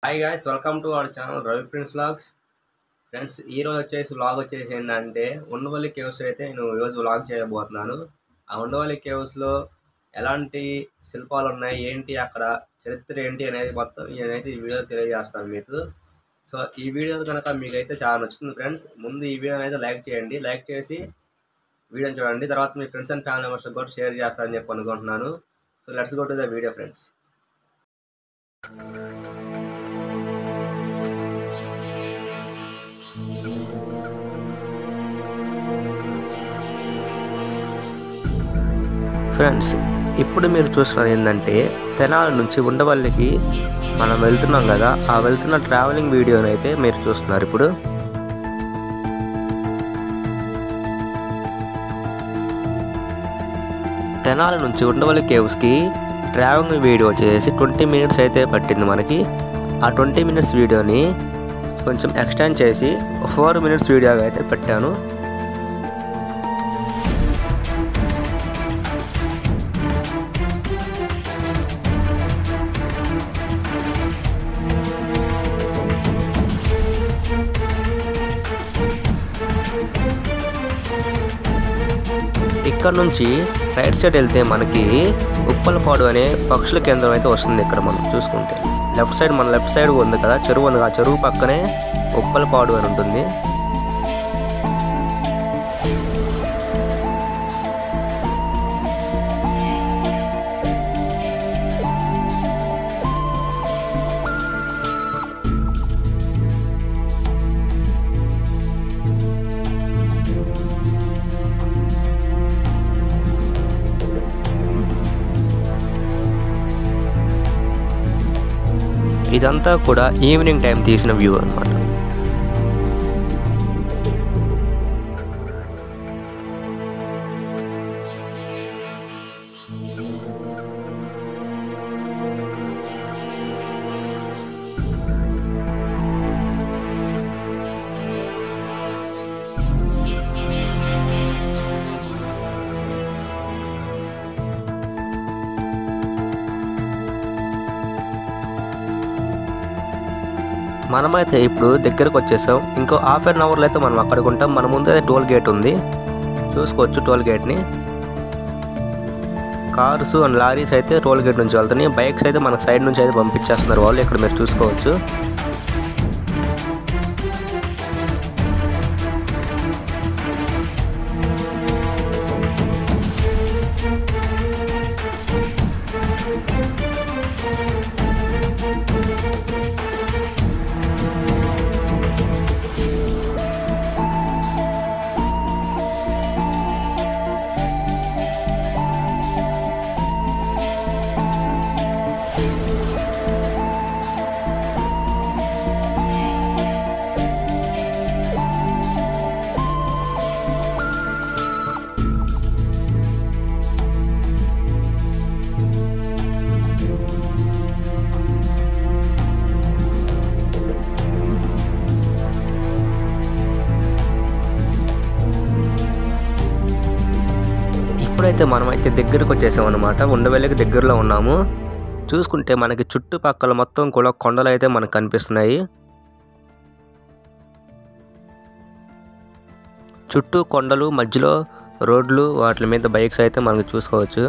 Hi guys, welcome to our channel Ravi prince vlogs. Friends, ఈరోజు వచ్చేసి vlog వచ్చేసి ఏంటంటే ఉండవల్లి కేవ్స్ అయితే నేను ఈరోజు వ్లాగ్ చేయబోతున్నాను. ఆ ఉండవల్లి కేవ్స్లో ఎలాంటి శిల్పాలు ఉన్నాయి, ఏంటి అక్కడ చరిత్ర ఏంటి అనేది మొత్తం నేనైతే ఈ వీడియో తెలియజేస్తాను మీకు. సో ఈ వీడియో కనుక మీకైతే చాలా నచ్చుతుంది ఫ్రెండ్స్. ముందు ఈ వీడియోని అయితే లైక్ చేయండి, లైక్ చేసి వీడియోని చూడండి. తర్వాత మీ ఫ్రెండ్స్ అండ్ ఫ్యామిలీ మెంబర్స్కి కూడా షేర్ చేస్తారని చెప్పి అనుకుంటున్నాను. So let's go to the video friends. Friends, ఇప్పుడు మీరు చూస్తున్నది ఏంటంటే తెనాలి నుంచి ఉండవల్లికి మనం వెళ్తున్నాం కదా, ఆ వెళ్తున్న ట్రావెలింగ్ వీడియోని అయితే మీరు చూస్తున్నారు. ఇప్పుడు తెనాలి నుంచి ఉండవల్లి కేవ్స్కి ట్రావెలింగ్ వీడియో వచ్చేసి 20 మినిట్స్ అయితే పట్టింది మనకి. ఆ 20 మినిట్స్ వీడియోని కొంచెం ఎక్స్టెండ్ చేసి 4 మినిట్స్ వీడియోగా అయితే పెట్టాను. ఇక్కడ నుంచి రైట్ సైడ్ వెళ్తే మనకి ఉప్పలపాడు అనే పక్షుల కేంద్రం అయితే వస్తుంది. ఇక్కడ మనం చూసుకుంటే లెఫ్ట్ సైడ్ ఉంది కదా చెరువు ఉంది, ఆ చెరువు పక్కనే ఉప్పలపాడు అని ఉంటుంది. ఇదంతా కూడా ఈవినింగ్ టైం తీసిన వ్యూ అన్నమాట. మనమైతే ఇప్పుడు దగ్గరకు వచ్చేసాం. ఇంకో హాఫ్ అన్ అవర్లో అయితే మనం అక్కడికి ఉంటాం. మన ముందు అయితే టోల్ గేట్ ఉంది, చూసుకోవచ్చు. టోల్ గేట్ని కార్స్ అండ్ లారీస్ అయితే టోల్ గేట్ నుంచి వెళ్తున్నాయి. బైక్స్ అయితే మన సైడ్ నుంచి అయితే పంపించేస్తున్నారు వాళ్ళు. ఇక్కడ మీరు చూసుకోవచ్చు. ఇప్పుడైతే మనమైతే దగ్గరకు వచ్చేసాం అనమాట. ఉండవల్లికి దగ్గరలో ఉన్నాము. చూసుకుంటే మనకి చుట్టుపక్కల మొత్తం కూడా కొండలు అయితే మనకు కనిపిస్తున్నాయి. చుట్టూ కొండలు, మధ్యలో రోడ్లు, వాటి మీద బైక్స్ అయితే మనకు చూసుకోవచ్చు.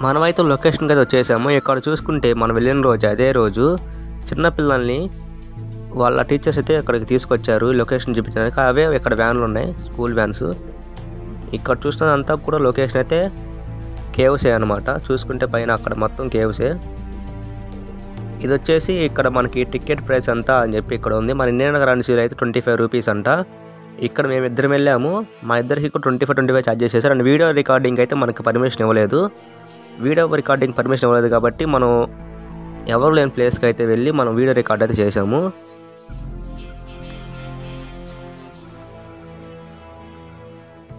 మనమైతే లొకేషన్కి అయితే వచ్చేసాము. ఇక్కడ చూసుకుంటే మనం వెళ్ళిన రోజు అదే రోజు చిన్నపిల్లల్ని వాళ్ళ టీచర్స్ అయితే ఇక్కడికి తీసుకొచ్చారు లొకేషన్ చూపించడానికి. అవే ఇక్కడ వ్యాన్లు ఉన్నాయి, స్కూల్ వ్యాన్స్. ఇక్కడ చూస్తున్నంతా కూడా లొకేషన్ అయితే కేవ్సే అనమాట. చూసుకుంటే పైన అక్కడ మొత్తం కేవ్సే. ఇది వచ్చేసి ఇక్కడ మనకి టికెట్ ప్రైస్ అంతా అని చెప్పి ఇక్కడ ఉంది. మన ఇండియన్ కరెన్సీ అయితే 25 రూపీస్ అంట. ఇక్కడ మేము ఇద్దరం వెళ్ళాము. మా ఇద్దరికి 25 ఛార్జ్ చేసేసారు. అండ్ వీడియో రికార్డింగ్ అయితే మనకి పర్మిషన్ ఇవ్వలేదు. వీడియో రికార్డింగ్ పర్మిషన్ ఇవ్వలేదు కాబట్టి మనం ఎవరు లేని ప్లేస్కి అయితే వెళ్ళి మనం వీడియో రికార్డ్ అయితే చేసాము.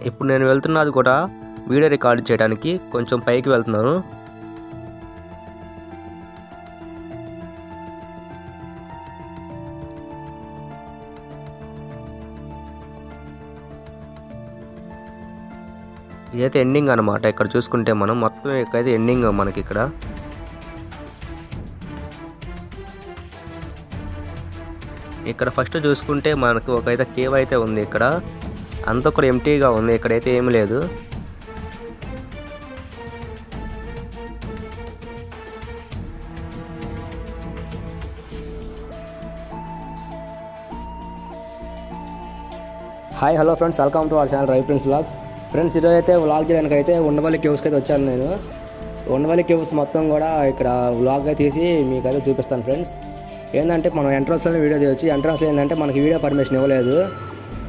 ఇప్పుడు నేను వెళ్తున్నది కూడా వీడియో రికార్డ్ చేయడానికి కొంచెం పైకి వెళ్తున్నాను. ఇదైతే ఎండింగ్ అనమాట. ఇక్కడ చూసుకుంటే మనం మొత్తం ఇక్కడైతే ఎండింగ్ మనకి ఇక్కడ ఫస్ట్ చూసుకుంటే మనకు ఒకైతే కేవ్ అయితే ఉంది. ఇక్కడ అంతా కూడా ఎంటీగా ఉంది, ఇక్కడైతే ఏమీ లేదు. Hi hello friends, welcome to our channel Ravi prince vlogs. Friends, ఈరోజు అయితే వ్లాగ్ చేయడానికి అయితే ఉండవల్లి కేవ్స్కి అయితే వచ్చాను. నేను ఉండవల్లి కేవ్స్ మొత్తం కూడా ఇక్కడ వ్లాగ్ అయితే తీసి మీకైతే చూపిస్తాను. ఫ్రెండ్స్, ఏంటంటే మనం ఎంట్రన్స్లోనే వీడియో తీయొచ్చు. ఎంట్రన్స్లో ఏంటంటే మనకి వీడియో పర్మిషన్ ఇవ్వలేదు.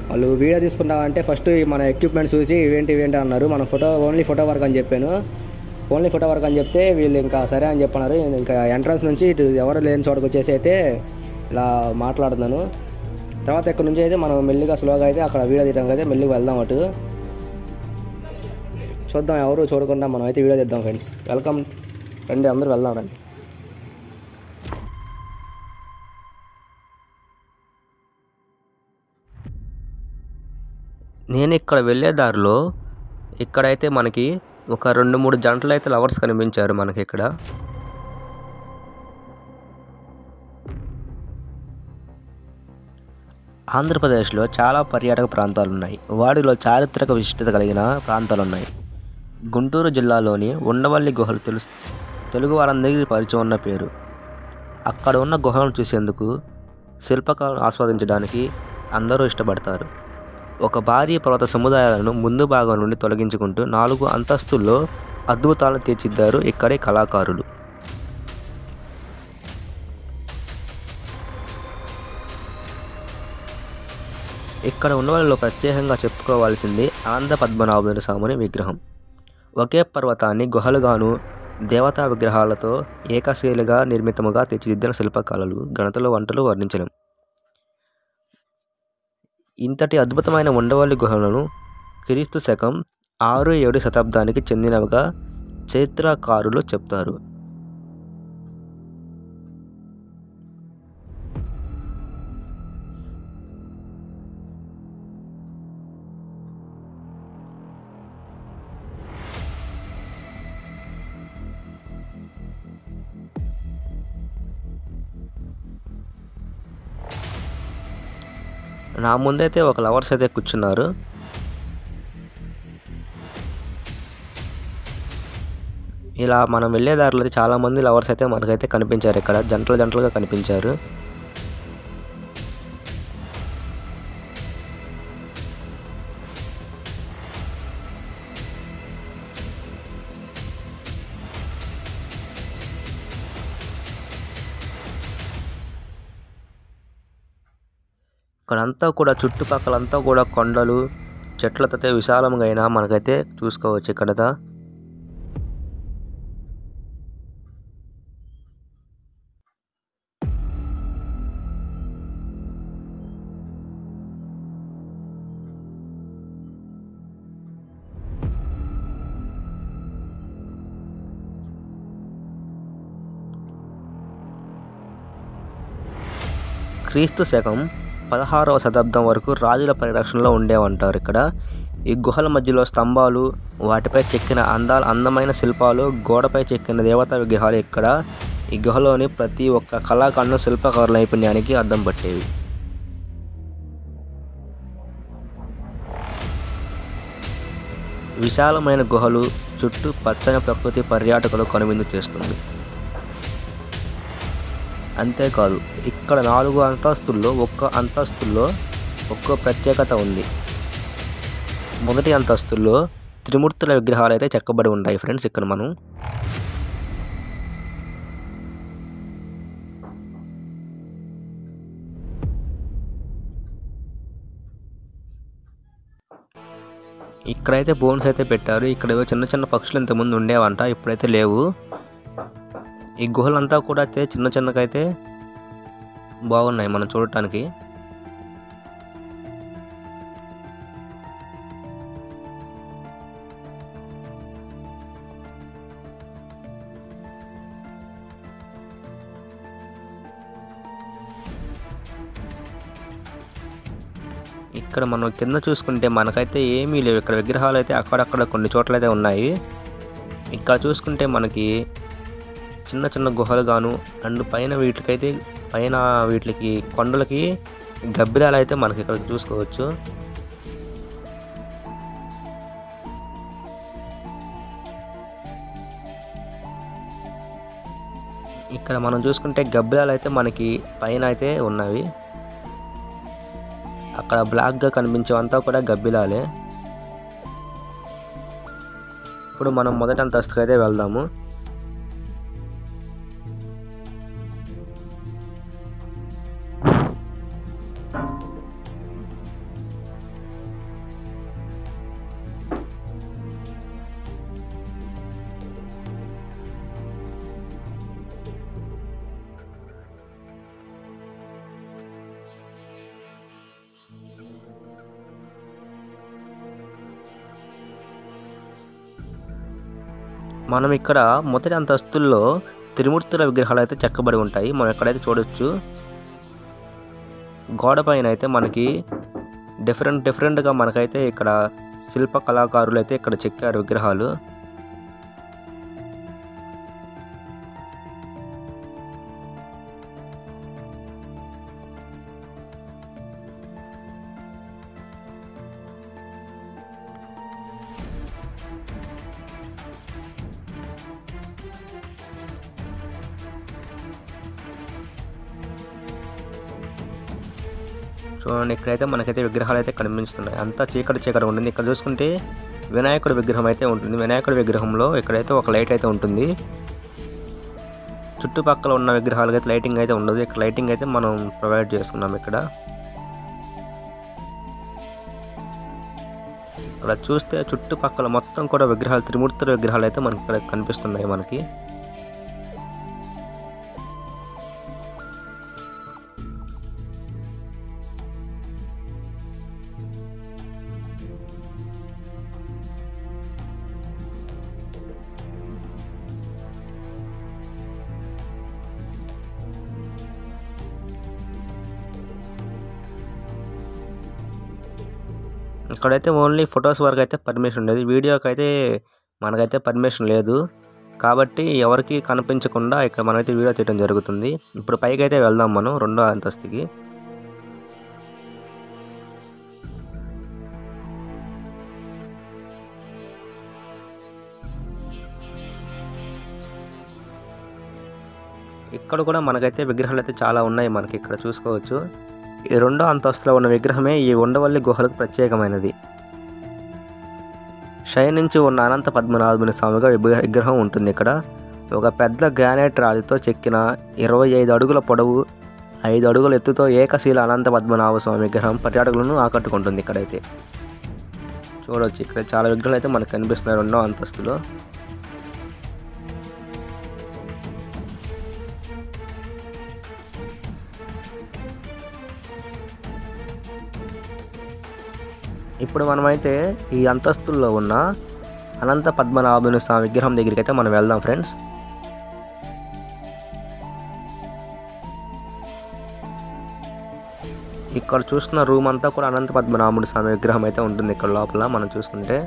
వాళ్ళు వీడియో తీసుకుంటామంటే ఫస్ట్ మన ఎక్విప్మెంట్స్ చూసి ఇవేంటి అన్నారు. మన ఓన్లీ ఫోటో వర్క్ అని చెప్పాను. ఓన్లీ ఫోటో వర్క్ అని చెప్తే వీళ్ళు ఇంకా సరే అని చెప్పన్నారు. ఇంకా ఎంట్రన్స్ నుంచి ఇటు ఎవరు లేని చోటకు వచ్చేసి అయితే ఇలా మాట్లాడుతున్నాను. తర్వాత ఇక్కడ నుంచి అయితే మనం మెల్లిగా స్లోగా అయితే అక్కడ వీడియో తీయడానికి అయితే మెల్లిగా వెళ్దాం. అటు చూద్దాం, ఎవరు చూడకుండా మనం అయితే వీడియో తీద్దాం. ఫ్రెండ్స్, వెల్కమ్, రండి అందరూ వెళ్దాం రండి. నేను ఇక్కడ వెళ్ళే దారిలో ఇక్కడైతే మనకి ఒక 2-3 జంటలు అయితే లవర్స్ కనిపించారు మనకి ఇక్కడ. ఆంధ్రప్రదేశ్లో చాలా పర్యాటక ప్రాంతాలు ఉన్నాయి. వాటిలో చారిత్రక విశిష్టత కలిగిన ప్రాంతాలు ఉన్నాయి. గుంటూరు జిల్లాలోని ఉండవల్లి గుహలు తెలుగు వారందరికీ పరిచయం ఉన్న పేరు. అక్కడ ఉన్న గుహలను చూసేందుకు, శిల్పకళను ఆస్వాదించడానికి అందరూ ఇష్టపడతారు. ఒక భారీ పర్వత సముదాయాలను ముందు భాగం నుండి తొలగించుకుంటూ 4 అంతస్తుల్లో అద్భుతాలను తీర్చిదిద్దారు ఇక్కడి కళాకారులు. ఇక్కడ ఉండవల్లిలో ప్రత్యేకంగా చెప్పుకోవాల్సింది అనంత పద్మనాభుని స్వామి విగ్రహం. ఒకే పర్వతాన్ని గుహలుగాను, దేవతా విగ్రహాలతో ఏకశైలిగా నిర్మితముగా తీర్చిదిద్దిన శిల్పకళలు గణతలు వంటలు వర్ణించలేం. ఇంతటి అద్భుతమైన ఉండవల్లి గుహలను క్రీస్తు శకం 6-7 శతాబ్దానికి చెందినవిగా చరిత్రకారులు చెప్తారు. నా ముందైతే ఒక లవర్స్ అయితే కూర్చున్నారు. ఇలా మనం వెళ్ళే దారిలో చాలామంది లవర్స్ అయితే మనకైతే కనిపించారు. ఇక్కడ జంటలుగా కనిపించారు. ఇక్కడంతా కూడా చుట్టుపక్కలంతా కూడా కొండలు, చెట్లతో విశాలంగా అయినా మనకైతే చూసుకోవచ్చు. ఇక్కడ క్రీస్తు శకం 16వ శతాబ్దం వరకు రాజుల పరిరక్షణలో ఉండేవంటారు. ఇక్కడ ఈ గుహల మధ్యలో స్తంభాలు, వాటిపై చెక్కిన అందమైన శిల్పాలు, గోడపై చెక్కిన దేవతా విగ్రహాలు ఇక్కడ ఈ గుహలోని ప్రతి ఒక్క కళాఖండం శిల్పకారుల నైపుణ్యానికి అద్దం పట్టేవి. విశాలమైన గుహలు చుట్టూ పచ్చని ప్రకృతి పర్యాటకులు కనువిందు చేస్తుంది. అంతేకాదు, ఇక్కడ 4 అంతస్తుల్లో ఒక్కో ప్రత్యేకత ఉంది. మొదటి అంతస్తుల్లో త్రిమూర్తుల విగ్రహాలు అయితే చెక్కబడి ఉంటాయి. ఫ్రెండ్స్, ఇక్కడ మనం ఇక్కడైతే బోన్స్ అయితే పెట్టారు. ఇక్కడ ఏవో చిన్న చిన్న పక్షులు ఇంతకుముందు ఉండేవంట, ఇప్పుడైతే లేవు. ఈ గుహలంతా కూడా అయితే చిన్న చిన్నగా అయితే బాగున్నాయి మనం చూడటానికి. ఇక్కడ మనం కింద చూసుకుంటే మనకైతే ఏమీ లేవు. ఇక్కడ విగ్రహాలు అయితే అక్కడక్కడ కొన్ని చోట్లయితే ఉన్నాయి. ఇక్కడ చూసుకుంటే మనకి చిన్న చిన్న గుహలు గాను అండ్ పైన వీటికి కొండలకి గబ్బిలాలు అయితే మనకి ఇక్కడ చూసుకోవచ్చు. ఇక్కడ మనం చూసుకుంటే గబ్బిలాలు అయితే మనకి పైన అయితే ఉన్నవి. అక్కడ బ్లాక్గా కనిపించేవంతా కూడా గబ్బిలాలే. ఇప్పుడు మనం మొదటి అంతస్తుకి అయితే వెళ్దాము. మనం ఇక్కడ మొదటి అంతస్తుల్లో త్రిమూర్తుల విగ్రహాలు అయితే చెక్కబడి ఉంటాయి. మనం ఎక్కడైతే చూడొచ్చు. గోడ పైన అయితే మనకి డిఫరెంట్గా మనకైతే ఇక్కడ శిల్ప కళాకారులు అయితే ఇక్కడ చెక్కారు విగ్రహాలు. చూడండి, ఇక్కడైతే మనకైతే విగ్రహాలు అయితే కనిపిస్తున్నాయి. అంతా చీకటి ఉంటుంది. ఇక్కడ చూసుకుంటే వినాయకుడి విగ్రహం అయితే ఉంటుంది. వినాయకుడి విగ్రహంలో ఇక్కడైతే ఒక లైట్ అయితే ఉంటుంది. చుట్టుపక్కల ఉన్న విగ్రహాలకి అయితే లైటింగ్ అయితే ఉండదు. ఇక్కడ లైటింగ్ అయితే మనం ప్రొవైడ్ చేసుకున్నాం. ఇక్కడ చూస్తే చుట్టుపక్కల మొత్తం కూడా విగ్రహాలు, త్రిమూర్తుల విగ్రహాలు అయితే మనకి ఇక్కడ కనిపిస్తున్నాయి మనకి. ఇక్కడైతే ఓన్లీ ఫొటోస్ వరకు అయితే పర్మిషన్ ఉండేది. వీడియోకి అయితే మనకైతే పర్మిషన్ లేదు. కాబట్టి ఎవరికి కనిపించకుండా ఇక్కడ మనమైతే వీడియో తీయడం జరుగుతుంది. ఇప్పుడు పైకి అయితే వెళ్దాం మనం రెండో అంతస్తుకి. ఇక్కడ కూడా మనకైతే విగ్రహాలు అయితే చాలా ఉన్నాయి. మనకి ఇక్కడ చూసుకోవచ్చు. ఈ రెండో అంతస్తులో ఉన్న విగ్రహమే ఈ ఉండవల్లి గుహలకు ప్రత్యేకమైనది. శయనించి ఉన్న అనంత పద్మనాభుని స్వామిగా విగ్రహం ఉంటుంది. ఇక్కడ ఒక పెద్ద గ్రానైట్ రాతితో చెక్కిన 25 అడుగుల పొడవు 5 అడుగుల ఎత్తుతో ఏకశీల అనంత పద్మనాభ స్వామి విగ్రహం పర్యాటకులను ఆకట్టుకుంటుంది. ఇక్కడైతే చూడవచ్చు. ఇక్కడ చాలా విగ్రహాలు అయితే మనకు కనిపిస్తున్నాయి రెండో అంతస్తులో. ఇప్పుడు మనమైతే ఈ అంతస్తుల్లో ఉన్న అనంత పద్మనాభుని స్వామి విగ్రహం దగ్గరికి అయితే మనం వెళ్దాం ఫ్రెండ్స్. ఇక్కడ చూస్తున్న రూమ్ అంతా కూడా అనంత పద్మనాభుడి స్వామి విగ్రహం అయితే ఉంటుంది. ఇక్కడ లోపల మనం చూసుకుంటే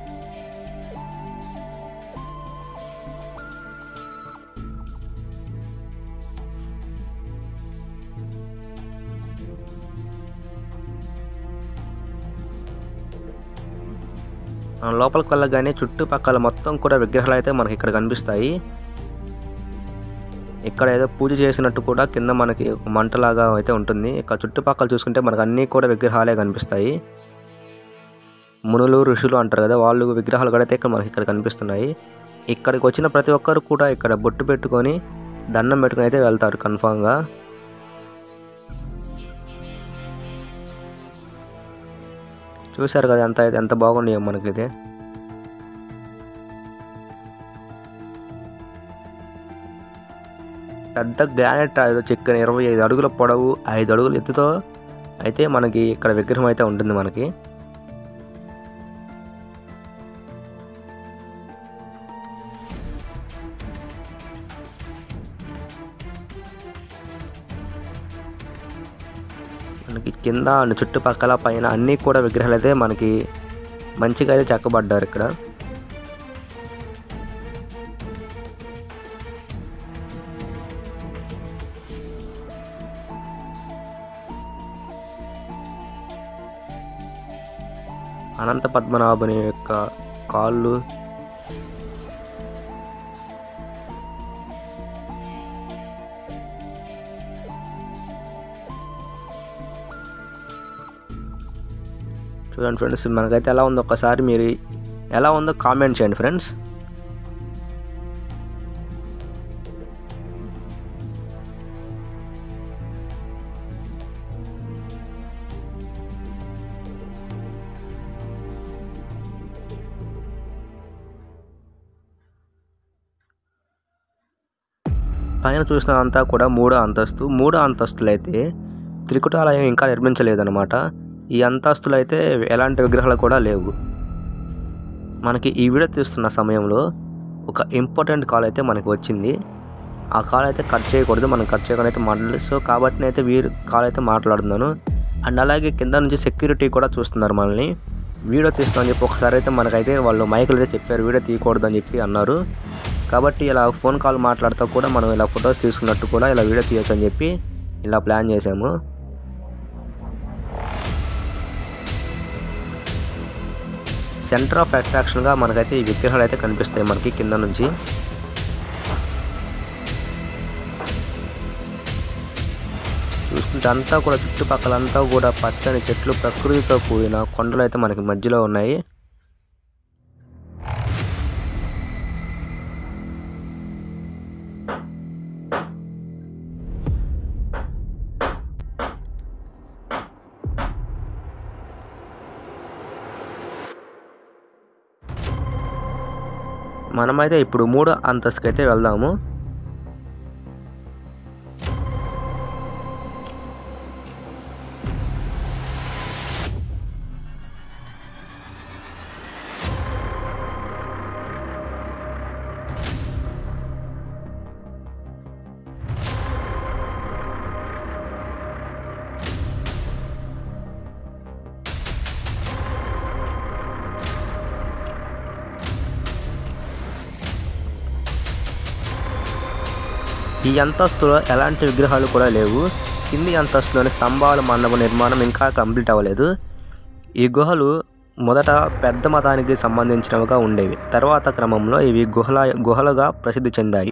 లోపలికి వెళ్ళగానే చుట్టుపక్కల మొత్తం కూడా విగ్రహాలు అయితే మనకి ఇక్కడ కనిపిస్తాయి. ఇక్కడ ఏదో పూజ చేసినట్టు కూడా కింద మనకి ఒక మంటలాగా అయితే ఉంటుంది. ఇక్కడ చుట్టుపక్కల చూసుకుంటే మనకు అన్నీ కూడా విగ్రహాలే కనిపిస్తాయి. మునులు ఋషులు అంటారు కదా, వాళ్ళు విగ్రహాలు కూడా అయితే మనకి ఇక్కడ కనిపిస్తున్నాయి. ఇక్కడికి వచ్చిన ప్రతి ఒక్కరు కూడా ఇక్కడ బొట్టు పెట్టుకొని దండం పెట్టుకుని అయితే వెళ్తారు కన్ఫామ్గా. చూశారు కదా ఎంత బాగున్నాయో మనకైతే. పెద్ద గ్రానైట్ రాయితో చెక్కిన 25 అడుగుల పొడవు 5 అడుగుల ఎత్తుతో అయితే మనకి ఇక్కడ విగ్రహం అయితే ఉంటుంది మనకి. మనకి కింద చుట్టుపక్కల పైన అన్నీ కూడా విగ్రహాలు అయితే మనకి మంచిగా అయితే చెక్కబడ్డారు ఇక్కడ. అనంత పద్మనాభుని యొక్క కాళ్ళు, చూడండి ఫ్రెండ్స్, మనకైతే ఎలా ఉందో ఒకసారి మీరు ఎలా ఉందో కామెంట్ చేయండి ఫ్రెండ్స్. పైన చూసినంతా కూడా 3వ అంతస్తు. 3వ అంతస్తులు అయితే త్రికుటాలయం ఇంకా నిర్మించలేదన్నమాట. ఈ అంతస్తులు అయితే ఎలాంటి విగ్రహాలు కూడా లేవు. మనకి ఈ వీడియో తీస్తున్న సమయంలో ఒక ఇంపార్టెంట్ కాల్ అయితే మనకి వచ్చింది. ఆ కాల్ అయితే కట్ చేయకూడదు, మనం కట్ చేయకుండా అయితే మాట్లాడలేదు. సో కాబట్టి అయితే కాల్ అయితే మాట్లాడుతున్నాను. అండ్ అలాగే కింద నుంచి సెక్యూరిటీ కూడా చూస్తున్నారు మనల్ని. వీడియో తీస్తున్నామని చెప్పి ఒకసారి అయితే మనకైతే వాళ్ళు మైకులు అయితే చెప్పారు వీడియో తీయకూడదు అని చెప్పి అన్నారు. కాబట్టి ఇలా ఫోన్ కాల్ మాట్లాడుతూ కూడా మనం ఇలా ఫొటోస్ తీసుకున్నట్టు కూడా ఇలా వీడియో తీయొచ్చు అని చెప్పి ఇలా ప్లాన్ చేసాము. సెంటర్ ఆఫ్ అట్రాక్షన్గా మనకైతే ఈ విగ్రహాలు అయితే కనిపిస్తాయి మనకి కింద నుంచి. చూసుకుంటే అంతా కూడా చుట్టుపక్కలంతా కూడా పచ్చని చెట్లు, ప్రకృతితో కూడిన కొండలు అయితే మనకి మధ్యలో ఉన్నాయి. మనమైతే ఇప్పుడు 3వ అంతస్తుకి అయితే వెళ్దాము. ఈ అంతస్తులో ఎలాంటి విగ్రహాలు కూడా లేవు. కింది అంతస్తులోని స్తంభాల మండప నిర్మాణం ఇంకా కంప్లీట్ అవ్వలేదు. ఈ గుహలు మొదట పెద్ద మతానికి సంబంధించినవిగా ఉండేవి. తర్వాత క్రమంలో ఇవి గుహలుగా ప్రసిద్ధి చెందాయి.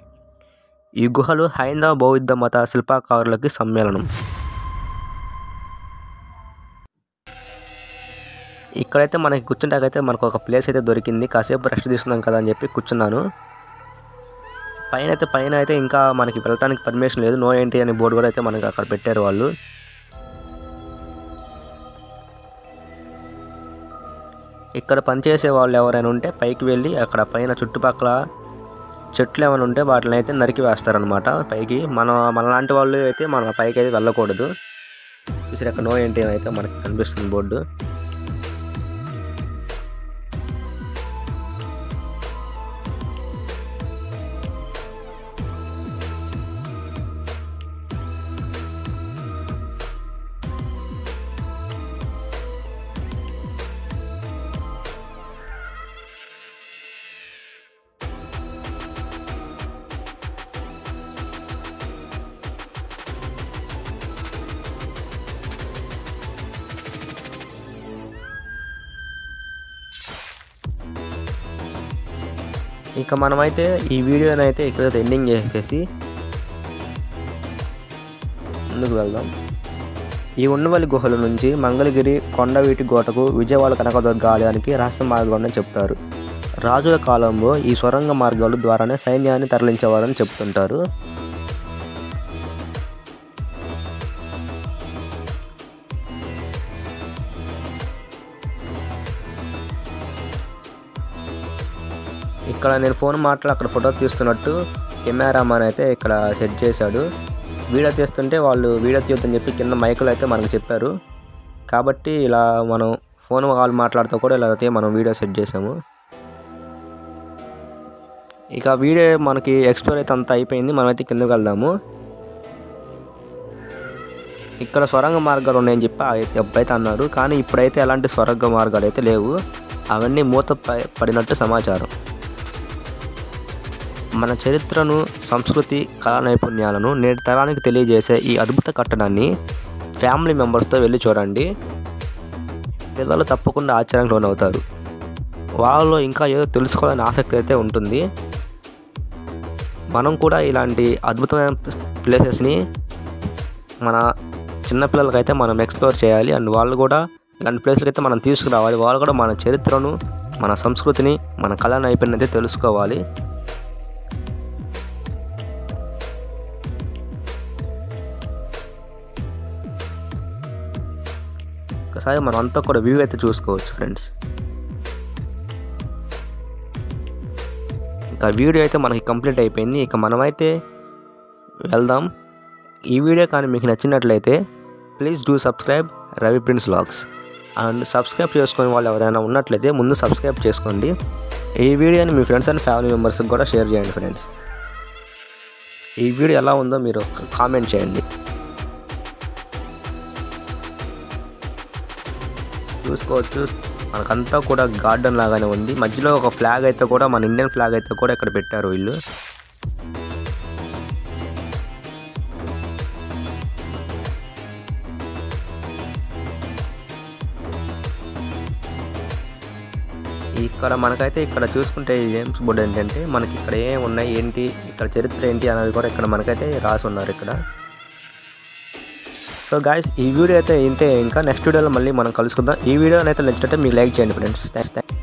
ఈ గుహలు హైందవ బౌద్ధ మత శిల్పకారులకి సమ్మేళనం. ఇక్కడైతే మనకి కూర్చుంటాకైతే మనకు ఒక ప్లేస్ అయితే దొరికింది. కాసేపు రెస్ట్ తీసుకున్నాం కదా అని చెప్పి కూర్చున్నాను. పైన అయితే ఇంకా మనకి వెళ్ళడానికి పర్మిషన్ లేదు. నో ఎంట్రీ అనే బోర్డు కూడా అయితే మనకి అక్కడ పెట్టారు వాళ్ళు. ఇక్కడ పనిచేసే వాళ్ళు ఎవరైనా ఉంటే పైకి వెళ్ళి అక్కడ పైన చుట్టుపక్కల చెట్లు ఏమైనా ఉంటే వాటిని అయితే నరికి వేస్తారనమాట పైకి. మనలాంటి వాళ్ళు అయితే మన పైకి అయితే వెళ్ళకూడదు. చూసారు అక్కడ నో ఎంట్రీ అయితే మనకి కనిపిస్తుంది బోర్డు. ఇక మనమైతే ఈ వీడియోని అయితే ఇక్కడ ఎండింగ్ చేసేసి ముందుకు వెళ్దాం. ఈ ఉండవల్లి గుహల నుంచి మంగళగిరి కొండవీటి కోటకు విజయవాడ కనకదుర్గ ఆలయానికి రహస్య మార్గాన్ని చెప్తారు. రాజుల కాలంలో ఈ సొరంగ మార్గాల ద్వారానే సైన్యాన్ని తరలించేవారని చెప్తుంటారు. ఇక్కడ నేను ఫోన్ మాట్లాడి అక్కడ ఫోటో తీస్తున్నట్టు కెమెరామాన్ అయితే ఇక్కడ సెట్ చేశాడు. వీడియో తీస్తుంటే వాళ్ళు వీడియో తీయొద్దని చెప్పి కింద మైకులు అయితే మనకు చెప్పారు. కాబట్టి ఇలా మనం ఫోన్ కాల్ మాట్లాడుతూ కూడా ఇలా అయితే మనం వీడియో సెట్ చేసాము. ఇక వీడియో మనకి ఎక్స్ప్లోర్ అయితే అంతా అయిపోయింది. మనమైతే కిందకి వెళ్దాము. ఇక్కడ సొరంగ మార్గాలు ఉన్నాయని చెప్పి ఎప్పుడైతే అన్నారు. కానీ ఇప్పుడైతే ఎలాంటి సొరంగ మార్గాలు అయితే లేవు. అవన్నీ మూత పడినట్టు సమాచారం. మన చరిత్రను, సంస్కృతి, కళా నైపుణ్యాలను నేటి తరానికి తెలియజేసే ఈ అద్భుత కట్టడాన్ని ఫ్యామిలీ మెంబర్స్తో వెళ్ళి చూడండి. పిల్లలు తప్పకుండా ఆశ్చర్యానికి లోనవుతారు. వాళ్ళలో ఇంకా ఏదో తెలుసుకోవాలని ఆసక్తి అయితే ఉంటుంది. మనం కూడా ఇలాంటి అద్భుతమైన ప్లేసెస్ని మన చిన్నపిల్లలకైతే మనం ఎక్స్ప్లోర్ చేయాలి. అండ్ వాళ్ళు కూడా ఇలాంటి ప్లేస్లకి అయితే మనం తీసుకురావాలి. వాళ్ళు కూడా మన చరిత్రను, మన సంస్కృతిని, మన కళా నైపుణ్యత తెలుసుకోవాలి. ఒకసారి మనం అంతా కూడా వ్యూ అయితే చూసుకోవచ్చు ఫ్రెండ్స్. ఇంకా వీడియో అయితే మనకి కంప్లీట్ అయిపోయింది. ఇక మనమైతే వెళ్దాం. ఈ వీడియో కానీ మీకు నచ్చినట్లయితే please do subscribe Ravi prince vlogs. And subscribe చేసుకునే వాళ్ళు ఎవరైనా ఉన్నట్లయితే ముందు సబ్స్క్రైబ్ చేసుకోండి. ఈ వీడియోని మీ ఫ్రెండ్స్ అండ్ ఫ్యామిలీ మెంబర్స్కి కూడా షేర్ చేయండి ఫ్రెండ్స్. ఈ వీడియో ఎలా ఉందో మీరు కామెంట్ చేయండి. చూసుకోవచ్చు మనకంతా కూడా గార్డెన్ లాగానే ఉంది. మధ్యలో ఒక ఫ్లాగ్ అయితే కూడా, మన ఇండియన్ ఫ్లాగ్ అయితే కూడా ఇక్కడ పెట్టారు వీళ్ళు. ఇక్కడ మనకైతే ఇక్కడ చూసుకుంటే జేమ్స్ బోర్డ్ ఏంటంటే మనకి ఇక్కడ ఏం ఉన్నాయి, ఏంటి, ఇక్కడ చరిత్ర ఏంటి అనేది కూడా ఇక్కడ మనకైతే రాసి ఉన్నారు ఇక్కడ. సో గాయ్స్, ఈ వీడియో అయితే ఇంతే. ఇంకా నెక్స్ట్ వీడియోలో మళ్ళీ మనం కలుసుకుందాం. ఈ వీడియో అయితే నచ్చినట్టే మీకు లైక్ చేయండి ఫ్రెండ్స్. థ్యాంక్స్.